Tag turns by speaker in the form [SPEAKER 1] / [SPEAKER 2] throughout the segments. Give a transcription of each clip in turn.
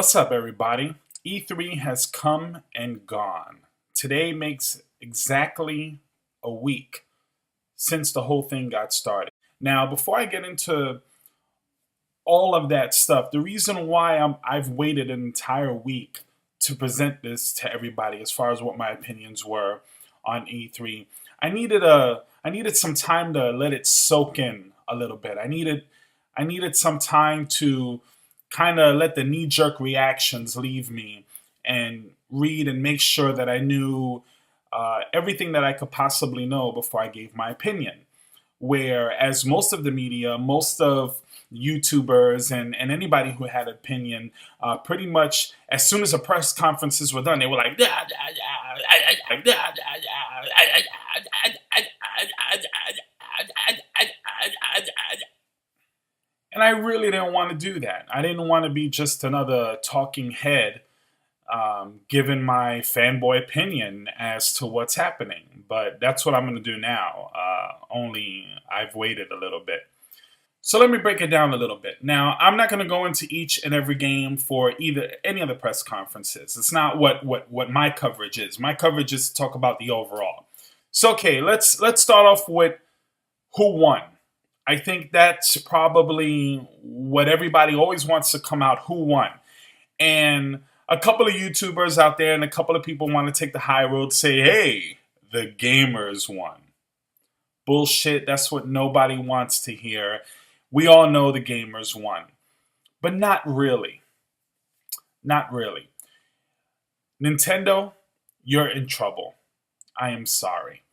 [SPEAKER 1] What's up, everybody? E3 has come and gone. Today makes exactly a week since the whole thing got started. Now, before I get into all of that stuff, the reason why I've waited an entire week to present this to everybody, as far as what my opinions were on E3, I needed some time to let it soak in a little bit. I needed some time to kind of let the knee jerk reactions leave me and read and make sure that I knew everything that I could possibly know before I gave my opinion. Whereas most of the media, most of YouTubers and anybody who had an opinion, pretty much as soon as the press conferences were done, they were like, and I really didn't want to do that. I didn't want to be just another talking head giving my fanboy opinion as to what's happening. But that's what I'm going to do now. Only I've waited a little bit. So let me break it down a little bit. Now, I'm not going to go into each and every game for either any of the press conferences. It's not what my coverage is. My coverage is to talk about the overall. So okay, let's start off with who won. I think that's probably what everybody always wants to come out. Who won? And a couple of YouTubers out there and a couple of people want to take the high road, say, hey, the gamers won. Bullshit. That's what nobody wants to hear. We all know the gamers won. But not really. Not really. Nintendo, you're in trouble. I am sorry.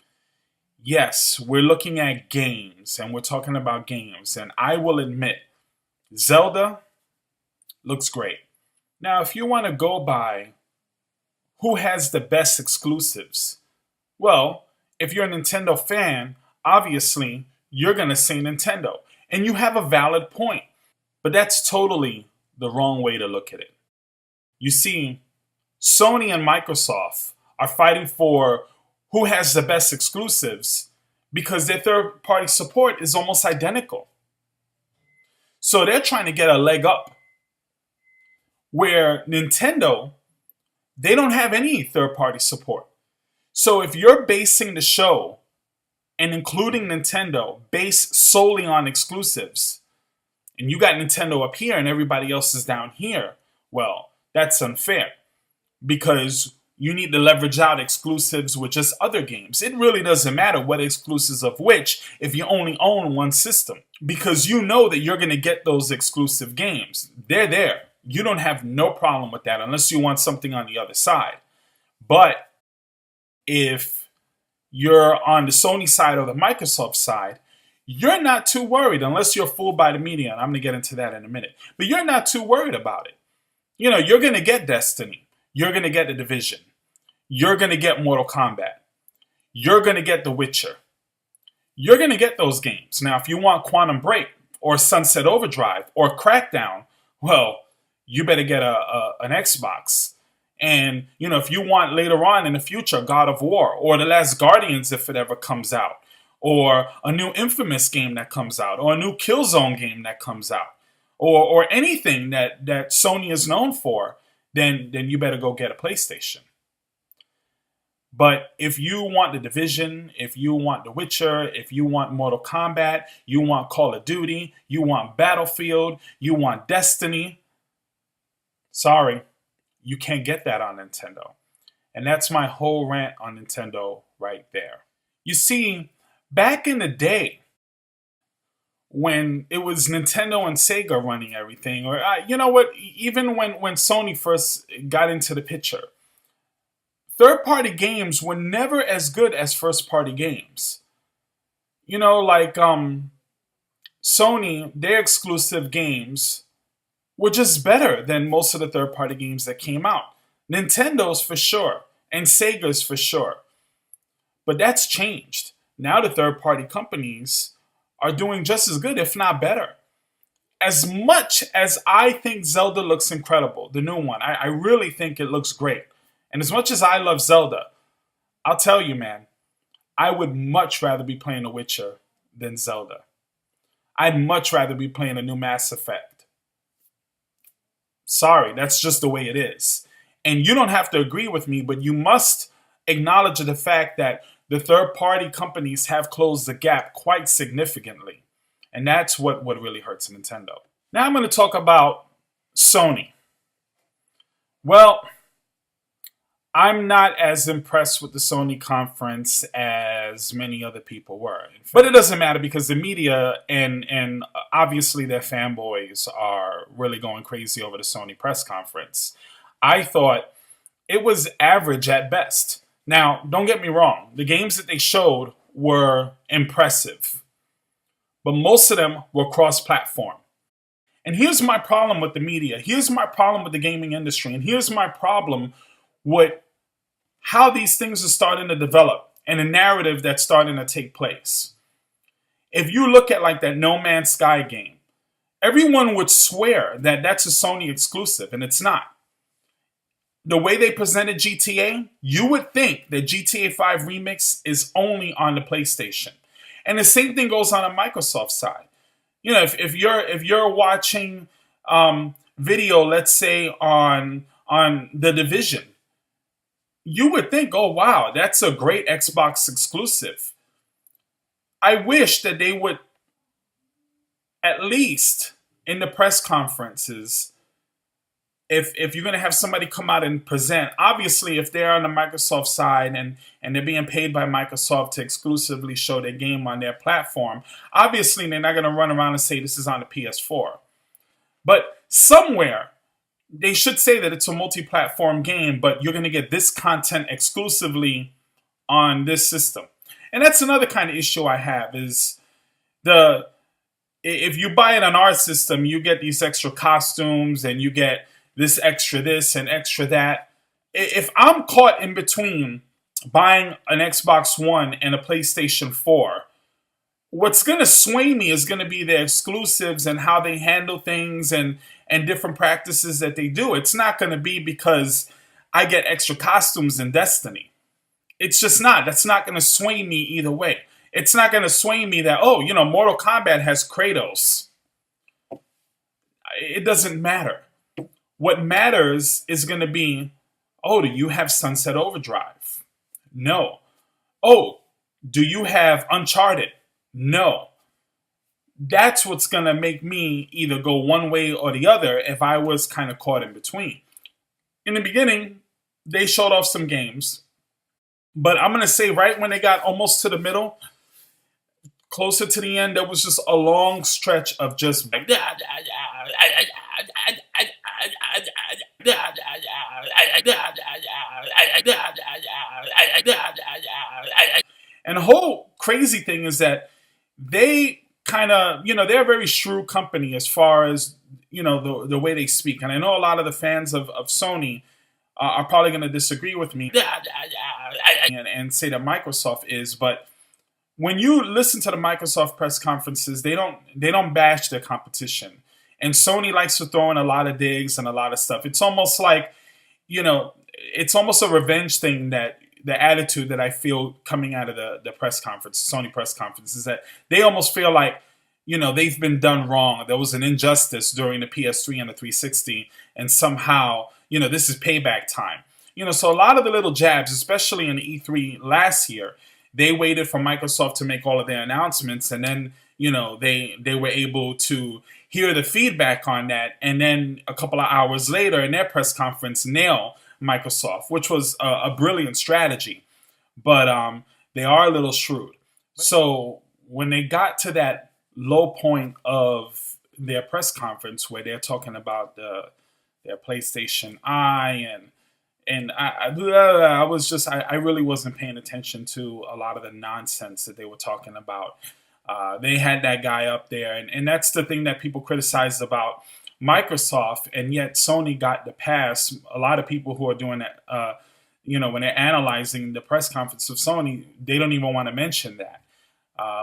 [SPEAKER 1] Yes, we're looking at games and we're talking about games. And I will admit, Zelda looks great. Now, if you want to go by who has the best exclusives, well, if you're a Nintendo fan, obviously you're going to say Nintendo. And you have a valid point. But that's totally the wrong way to look at it. You see, Sony and Microsoft are fighting for who has the best exclusives because their third-party support is almost identical. So they're trying to get a leg up. Where Nintendo, they don't have any third-party support. So if you're basing the show and including Nintendo based solely on exclusives, and you got Nintendo up here and everybody else is down here, well, that's unfair because you need to leverage out exclusives with just other games. It really doesn't matter what exclusives of which if you only own one system because you know that you're going to get those exclusive games. They're there. You don't have no problem with that unless you want something on the other side. But if you're on the Sony side or the Microsoft side, you're not too worried unless you're fooled by the media. And I'm going to get into that in a minute. But you're not too worried about it. You know, you're going to get Destiny. You're going to get The Division. You're going to get Mortal Kombat. You're going to get The Witcher. You're going to get those games. Now, if you want Quantum Break or Sunset Overdrive or Crackdown, well, you better get an Xbox. And, you know, if you want later on in the future God of War or The Last Guardians if it ever comes out, or a new Infamous game that comes out, or a new Killzone game that comes out, or anything that Sony is known for, then you better go get a PlayStation. But if you want The Division, if you want The Witcher, if you want Mortal Kombat, you want Call of Duty, you want Battlefield, you want Destiny, sorry, you can't get that on Nintendo. And that's my whole rant on Nintendo right there. You see, back in the day, when it was Nintendo and Sega running everything, or you know what, even when Sony first got into the picture, third-party games were never as good as first-party games. You know, like Sony, their exclusive games were just better than most of the third-party games that came out. Nintendo's for sure, and Sega's for sure. But that's changed. Now the third-party companies are doing just as good, if not better. As much as I think Zelda looks incredible, the new one, I really think it looks great. And as much as I love Zelda, I'll tell you, man, I would much rather be playing The Witcher than Zelda. I'd much rather be playing a new Mass Effect. Sorry, that's just the way it is. And you don't have to agree with me, but you must acknowledge the fact that the third party companies have closed the gap quite significantly. And that's what really hurts Nintendo. Now I'm going to talk about Sony. Well, I'm not as impressed with the Sony conference as many other people were. But it doesn't matter because the media and obviously their fanboys are really going crazy over the Sony press conference. I thought it was average at best. Now, don't get me wrong. The games that they showed were impressive. But most of them were cross-platform. And here's my problem with the media. Here's my problem with the gaming industry. And here's my problem with how these things are starting to develop and a narrative that's starting to take place. If you look at like that No Man's Sky game, everyone would swear that that's a Sony exclusive, and it's not. The way they presented GTA, you would think that GTA 5 Remix is only on the PlayStation. And the same thing goes on the Microsoft side. You know, if you're watching video, let's say on The Division, you would think, oh wow, that's a great Xbox exclusive. I wish that they would, at least in the press conferences, if you're going to have somebody come out and present, obviously if they're on the Microsoft side and they're being paid by Microsoft to exclusively show their game on their platform, obviously they're not going to run around and say this is on the PS4. But somewhere, they should say that it's a multi-platform game, but you're going to get this content exclusively on this system. And that's another kind of issue I have is if you buy it on our system, you get these extra costumes and you get this extra this and extra that. If I'm caught in between buying an Xbox One and a PlayStation 4, what's going to sway me is going to be the exclusives and how they handle things and different practices that they do. It's not going to be because I get extra costumes in Destiny. It's just not. That's not going to sway me either way. It's not going to sway me that, oh, you know, Mortal Kombat has Kratos. It doesn't matter. What matters is going to be, oh, do you have Sunset Overdrive? No. Oh, do you have Uncharted? No. That's what's going to make me either go one way or the other if I was kind of caught in between. In the beginning, they showed off some games. But I'm going to say right when they got almost to the middle, closer to the end, there was just a long stretch of just... And the whole crazy thing is that they kind of, you know, they're a very shrewd company as far as, you know, the way they speak. And I know a lot of the fans of Sony are probably going to disagree with me and say that Microsoft is. But when you listen to the Microsoft press conferences, they don't bash their competition. And Sony likes to throw in a lot of digs and a lot of stuff. It's almost like, you know, it's almost a revenge thing that the attitude that I feel coming out of the press conference, Sony press conference, is that they almost feel like, you know, they've been done wrong. There was an injustice during the PS3 and the 360, and somehow, you know, this is payback time. You know, so a lot of the little jabs, especially in E3 last year, they waited for Microsoft to make all of their announcements, and then, you know, they were able to hear the feedback on that, and then a couple of hours later in their press conference nail Microsoft, which was a brilliant strategy. But they are a little shrewd. So when they got to that low point of their press conference where they're talking about their PlayStation Eye and I was just I really wasn't paying attention to a lot of the nonsense that they were talking about. They had that guy up there, and that's the thing that people criticized about Microsoft, and yet Sony got the pass. A lot of people who are doing that, you know, when they're analyzing the press conference of Sony, they don't even want to mention that.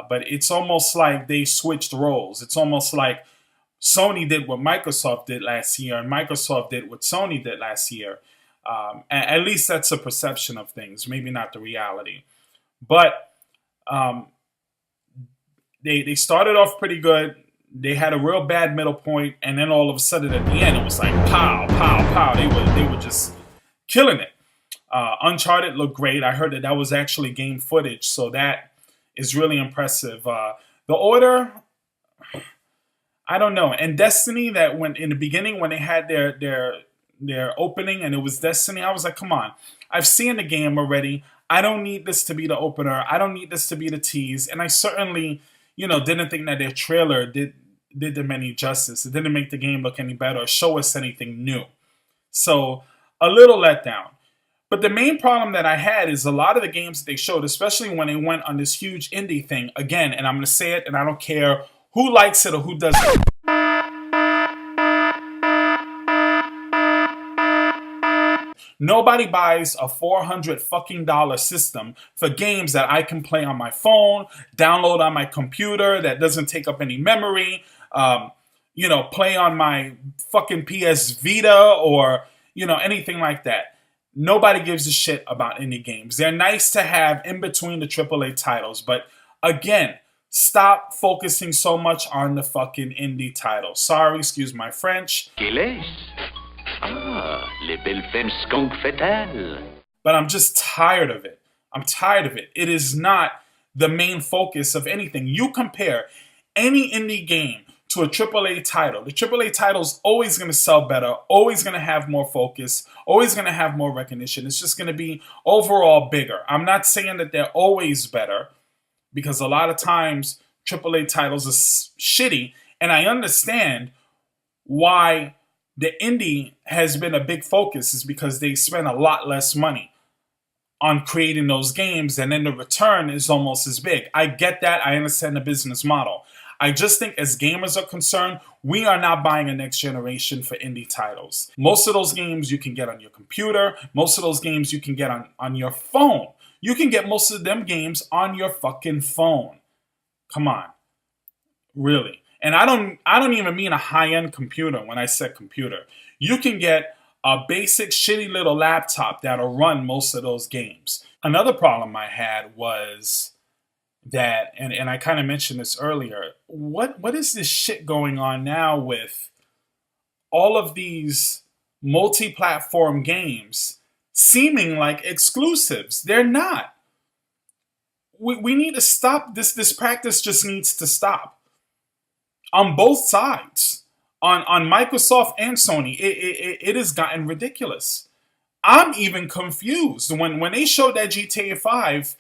[SPEAKER 1] But it's almost like they switched roles. It's almost like Sony did what Microsoft did last year, and Microsoft did what Sony did last year. At least that's a perception of things, maybe not the reality. But they started off pretty good. they had a real bad middle point, and then all of a sudden at the end, it was like pow, pow, pow. They were just killing it. Uncharted looked great. I heard that that was actually game footage, so that is really impressive. The Order, I don't know. And Destiny, that when in the beginning when they had their opening and it was Destiny, I was like, come on, I've seen the game already. I don't need this to be the opener. I don't need this to be the tease. And I certainly, didn't think that their trailer did them any justice. It didn't make the game look any better or show us anything new. So a little letdown. But the main problem that I had is a lot of the games that they showed, especially when they went on this huge indie thing, again, and I'm going to say it, and I don't care who likes it or who doesn't. Nobody buys a $400 fucking system for games that I can play on my phone, download on my computer, that doesn't take up any memory, play on my fucking PS Vita or, anything like that. Nobody gives a shit about indie games. They're nice to have in between the AAA titles, but again, stop focusing so much on the fucking indie titles. Sorry, excuse my French.
[SPEAKER 2] Ah, les belles femmes skunk fatales.
[SPEAKER 1] But I'm just tired of it. I'm tired of it. It is not the main focus of anything. You compare any indie game to a AAA title. The AAA title is always going to sell better, always going to have more focus, always going to have more recognition. It's just going to be overall bigger. I'm not saying that they're always better, because a lot of times AAA titles are shitty, and I understand why the indie has been a big focus, is because they spend a lot less money on creating those games, and then the return is almost as big. I get that. I understand the business model. I just think as gamers are concerned, we are not buying a next generation for indie titles. Most of those games you can get on your computer. Most of those games you can get on your phone. You can get most of them games on your fucking phone. Come on. Really. And I don't even mean a high-end computer when I said computer. You can get a basic shitty little laptop that'll run most of those games. Another problem I had was that, and I kind of mentioned this earlier, what is this shit going on now with all of these multi-platform games seeming like exclusives? They're not. We need to stop this. This practice just needs to stop. On both sides. On Microsoft and Sony, it has gotten ridiculous. I'm even confused. When they showed that GTA 5,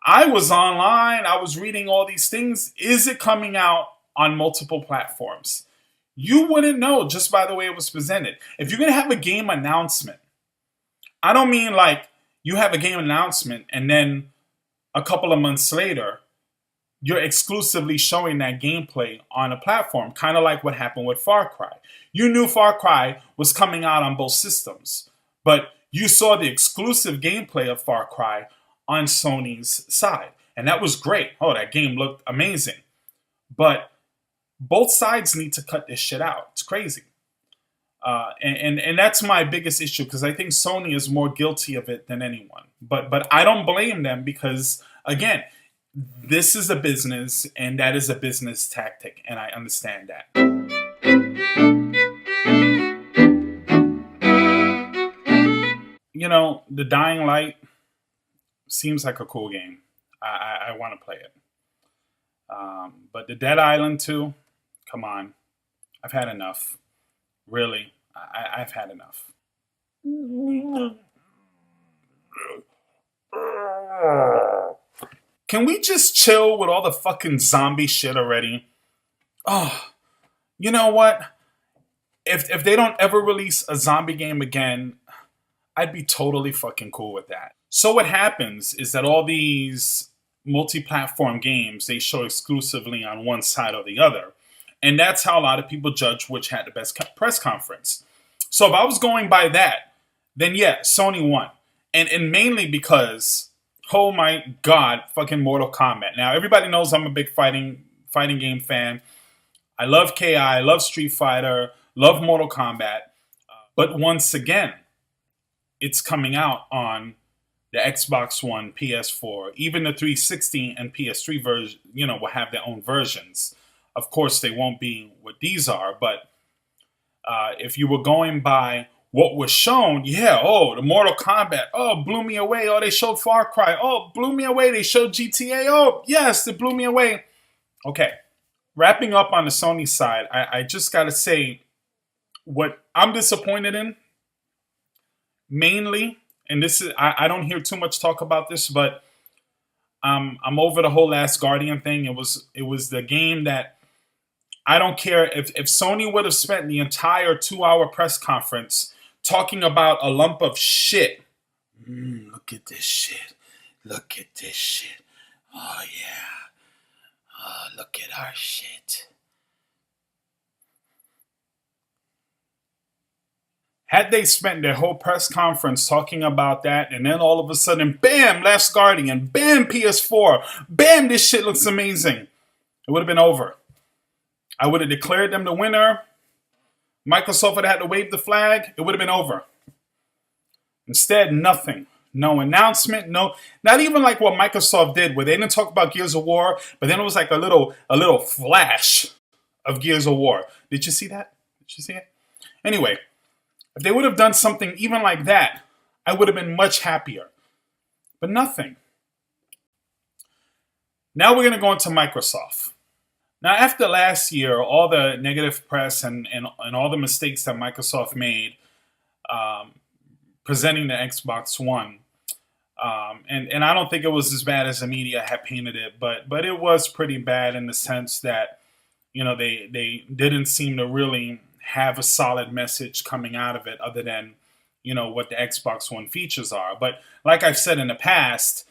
[SPEAKER 1] I was online, I was reading all these things. Is it coming out on multiple platforms? You wouldn't know just by the way it was presented. If you're going to have a game announcement, I don't mean like you have a game announcement and then a couple of months later, you're exclusively showing that gameplay on a platform, kind of like what happened with Far Cry. You knew Far Cry was coming out on both systems, but you saw the exclusive gameplay of Far Cry on Sony's side. And that was great. Oh, that game looked amazing. But both sides need to cut this shit out. It's crazy. And that's my biggest issue, because I think Sony is more guilty of it than anyone. But I don't blame them, because, again, this is a business, and that is a business tactic, and I understand that. The Dying Light seems like a cool game. I want to play it. But the Dead Island 2, come on. I've had enough. Really, I've had enough. Can we just chill with all the fucking zombie shit already? Oh, you know what? If they don't ever release a zombie game again, I'd be totally fucking cool with that. So what happens is that all these multi-platform games, they show exclusively on one side or the other. And that's how a lot of people judge which had the best press conference. So if I was going by that, then yeah, Sony won. And mainly because, oh my God, fucking Mortal Kombat. Now, everybody knows I'm a big fighting game fan. I love KI, I love Street Fighter, love Mortal Kombat. But once again, it's coming out on the Xbox One, PS4, even the 360 and PS3 version, will have their own versions. Of course, they won't be what these are, but if you were going by what was shown, yeah, oh, the Mortal Kombat, oh, blew me away. Oh, they showed Far Cry, oh, blew me away. They showed GTA, oh, yes, it blew me away. Okay, wrapping up on the Sony side, I just got to say what I'm disappointed in mainly, and this is, I don't hear too much talk about this, but I'm over the whole Last Guardian thing. It was the game that I don't care if Sony would have spent the entire 2 hour press conference talking about a lump of shit. Look at this shit. Look at this shit. Oh yeah. Oh, look at our shit. Had they spent their whole press conference talking about that, and then all of a sudden, bam, Last Guardian, bam, PS4, bam, this shit looks amazing, it would have been over. I would have declared them the winner. Microsoft would have had to wave the flag. It would have been over. Instead, nothing. No announcement. No, not even like what Microsoft did, where they didn't talk about Gears of War, but then it was like a little flash of Gears of War. Did you see that? Did you see it? Anyway, if they would have done something even like that, I would have been much happier. But nothing. Now we're going to go into Microsoft. Now, after last year, all the negative press and all the mistakes that Microsoft made presenting the Xbox One, and I don't think it was as bad as the media had painted it, but it was pretty bad in the sense that, you know, they didn't seem to really have a solid message coming out of it other than, you know, what the Xbox One features are. But like I've said in the past,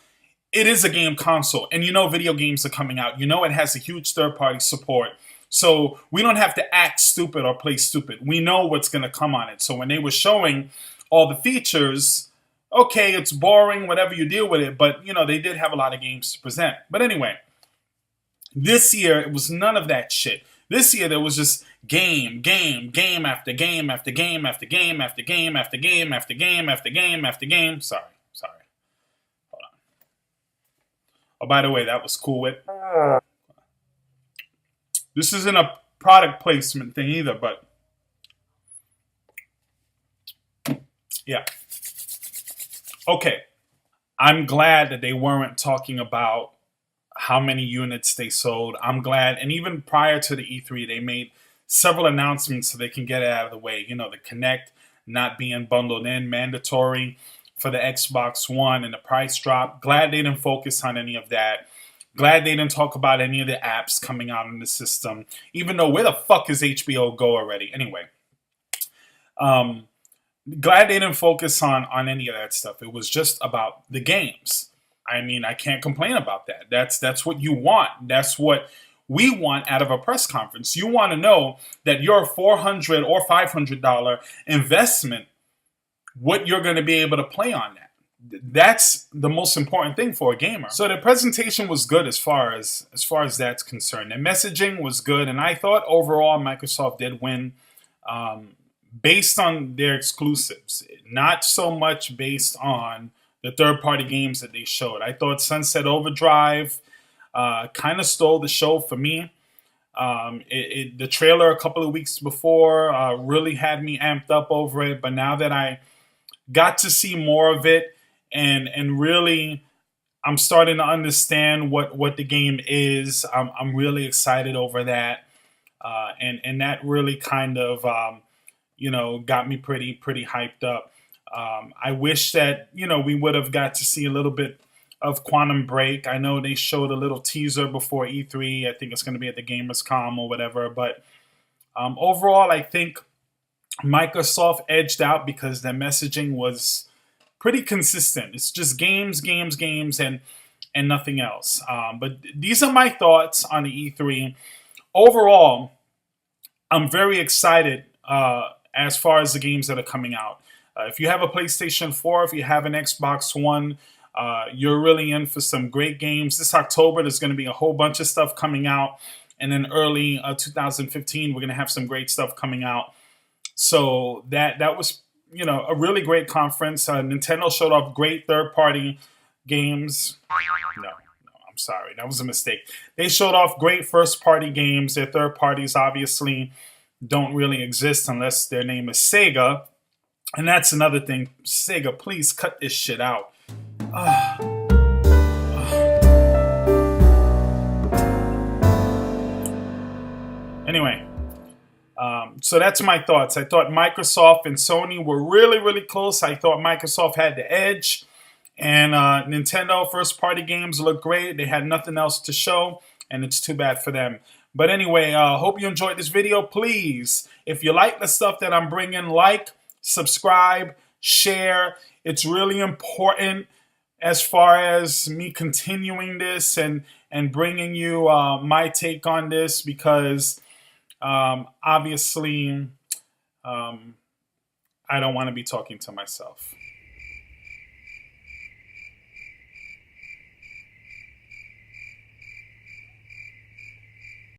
[SPEAKER 1] it is a game console, and you know video games are coming out. You know it has a huge third-party support. So we don't have to act stupid or play stupid. We know what's going to come on it. So when they were showing all the features, okay, it's boring, whatever you deal with it, but, you know, they did have a lot of games to present. But anyway, this year, it was none of that shit. This year, there was just game after game after game after game after game after game after game after game after game. Sorry. Hold on. Oh, by the way, that was Cool Whip. This isn't a product placement thing either, but yeah. Okay. I'm glad that they weren't talking about how many units they sold. I'm glad. And even prior to the E3, they made several announcements so they can get it out of the way. You know, the Kinect not being bundled in, mandatory for the Xbox One, and the price drop. Glad they didn't focus on any of that. Glad they didn't talk about any of the apps coming out in the system. Even though, where the fuck is HBO Go already? Anyway. Glad they didn't focus on any of that stuff. It was just about the games. I mean, I can't complain about that. That's what you want. That's what we want out of a press conference. You want to know that your $400 or $500 investment, what you're going to be able to play on that. That's the most important thing for a gamer. So the presentation was good as far as that's concerned. The messaging was good, and I thought overall Microsoft did win based on their exclusives, not so much based on the third-party games that they showed. I thought Sunset Overdrive kind of stole the show for me. The trailer a couple of weeks before really had me amped up over it, but now that I got to see more of it and really I'm starting to understand what the game is, I'm really excited over that. And that really kind of got me pretty hyped up. I wish that, we would have got to see a little bit of Quantum Break. I know they showed a little teaser before E3. I think it's going to be at the Gamescom or whatever. But overall, I think Microsoft edged out because their messaging was pretty consistent. It's just games, and nothing else. But these are my thoughts on the E3. Overall, I'm very excited as far as the games that are coming out. If you have a PlayStation 4, if you have an Xbox One, you're really in for some great games. This October, there's going to be a whole bunch of stuff coming out. And then early 2015, we're going to have some great stuff coming out. So that was, a really great conference. Nintendo showed off great third-party games. No, sorry. That was a mistake. They showed off great first-party games. Their third parties obviously don't really exist unless their name is Sega. And that's another thing. Sega, please cut this shit out. Anyway, so that's my thoughts. I thought Microsoft and Sony were really, really close. I thought Microsoft had the edge. And Nintendo first-party games look great. They had nothing else to show, and it's too bad for them. But anyway, hope you enjoyed this video. Please, if you like the stuff that I'm bringing, like, subscribe, share. It's really important as far as me continuing this and bringing you my take on this, because obviously I don't want to be talking to myself.